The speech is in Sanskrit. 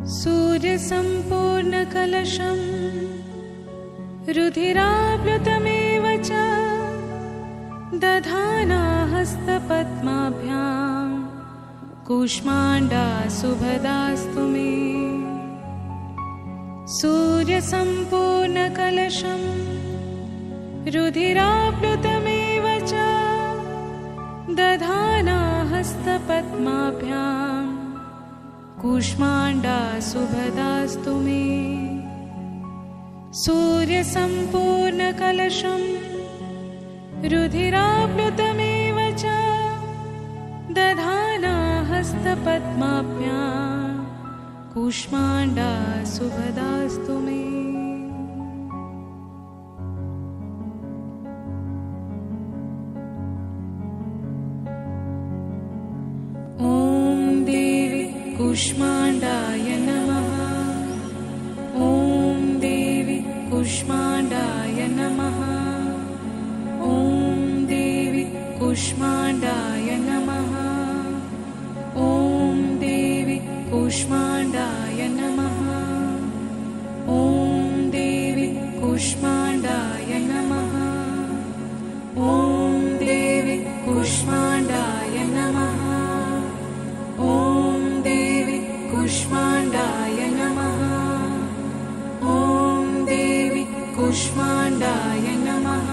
सूर्यसम्पूर्णकलशं रुधिराप्लुतमेव च दधाना हस्तपद्माभ्यां कूष्माण्डा सुभदास्तु मे। सूर्यसम्पूर्णकलशं रुधिराप्लुतमेव च दधाना हस्तपद्माभ्यां कूष्माण्डा सुभदास्तु मे। सूर्यसम्पूर्णकलशं रुधिराप्लुतमेव च दधाना हस्तपद्माभ्यां कूष्माण्डा सुभदास्तु मे। ॐ देवी कूष्माण्डाय नमः। ॐ देवी कूष्माण्डाय नमः। ॐ देवी कूष्माण्डाय नमः। ॐ देवी कूष्माण्डाय नमः। ॐ देवी कूष्माण्डाय नमः। ॐ देवी कूष्माण्डाय नमः। ॐ देवी कूष्माण्डाय नमः। ॐ देवी कूष्माण्डाय नमः।